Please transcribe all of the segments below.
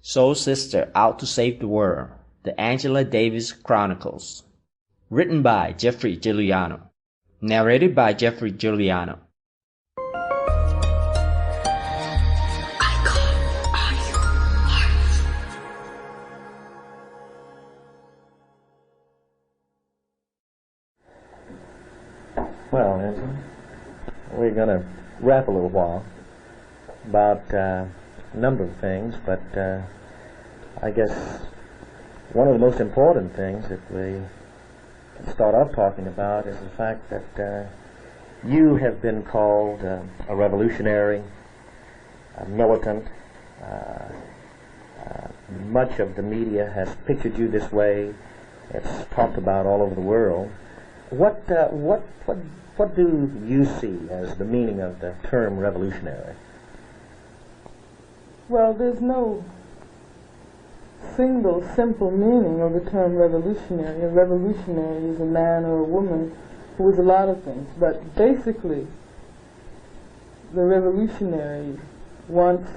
Soul Sister Out to Save the World, The Angela Davis Chronicles. Written by Geoffrey Giuliano. Narrated by Geoffrey Giuliano. Well, Angela, we're going to rap a little while about a number of things, but I guess one of the most important things that we can start off talking about is the fact that you have been called a revolutionary, a militant. Much of the media has pictured you this way. It's talked about all over the world. What do you see as the meaning of the term revolutionary? Well, there's no single simple meaning of the term revolutionary. A revolutionary is a man or a woman who is a lot of things, but basically the revolutionary wants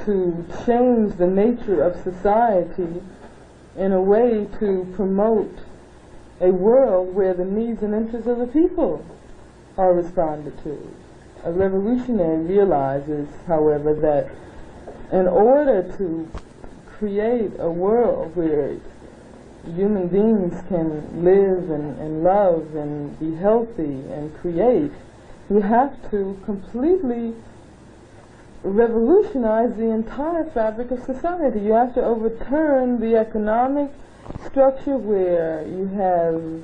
to change the nature of society in a way to promote a world where the needs and interests of the people are responded to. A revolutionary realizes, however, that in order to create a world where human beings can live and love and be healthy and create, you have to completely revolutionize the entire fabric of society. You have to overturn the economic structure where you have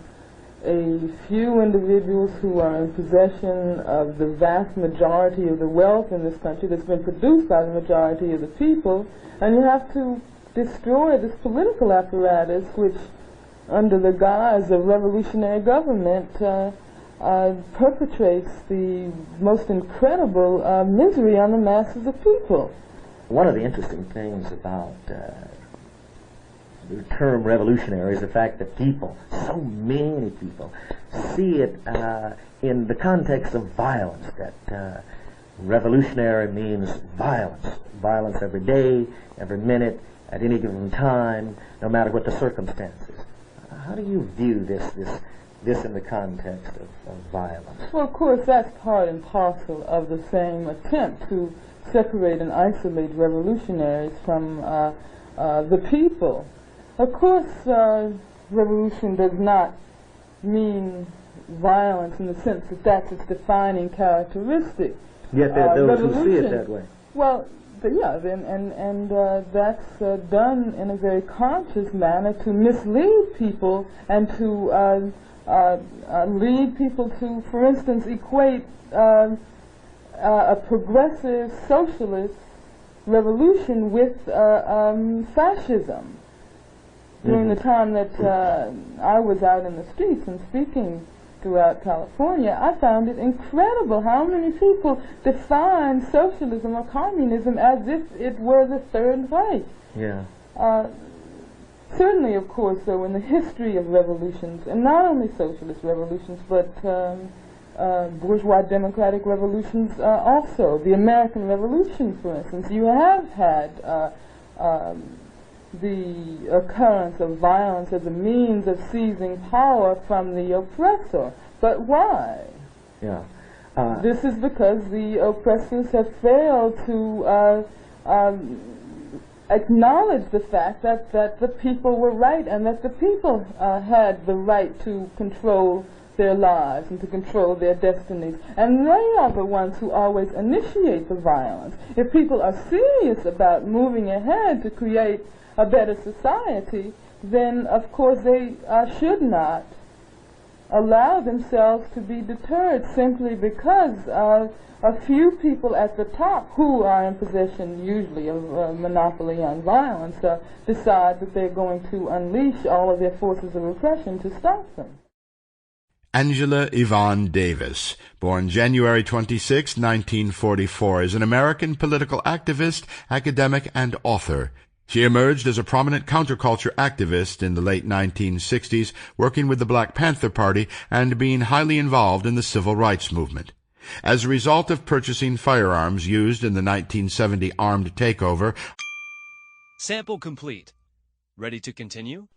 a few individuals who are in possession of the vast majority of the wealth in this country that's been produced by the majority of the people, and you have to destroy this political apparatus which, under the guise of revolutionary government, perpetrates the most incredible misery on the masses of people. One of the interesting things about the term revolutionary is the fact that people, so many people, see it in the context of violence, that revolutionary means violence. Violence every day, every minute, at any given time, no matter what the circumstances. How do you view this in the context of violence? Well, of course, that's part and parcel of the same attempt to separate and isolate revolutionaries from the people. Of course, revolution does not mean violence in the sense that that's its defining characteristic. Yet there are those who see it that way. Well, and that's done in a very conscious manner to mislead people and to lead people to, for instance, equate a progressive socialist revolution with fascism. During the time that I was out in the streets and speaking throughout California, I found it incredible how many people define socialism or communism as if it were the Third Reich. Yeah. Certainly, of course, though, in the history of revolutions, and not only socialist revolutions, but bourgeois democratic revolutions also, the American Revolution, for instance, you have had the occurrence of violence as a means of seizing power from the oppressor. But why? Yeah. This is because the oppressors have failed to acknowledge the fact that the people were right and that the people had the right to control their lives and to control their destinies. And they are the ones who always initiate the violence. If people are serious about moving ahead to create a better society, then of course they should not allow themselves to be deterred simply because a few people at the top, who are in possession usually of monopoly on violence, decide that they're going to unleash all of their forces of repression to stop them. Angela Yvonne Davis, born January 26, 1944, is an American political activist, academic, and author. She emerged as a prominent counterculture activist in the late 1960s, working with the Black Panther Party and being highly involved in the civil rights movement. As a result of purchasing firearms used in the 1970 armed takeover, Sample complete. Ready to continue?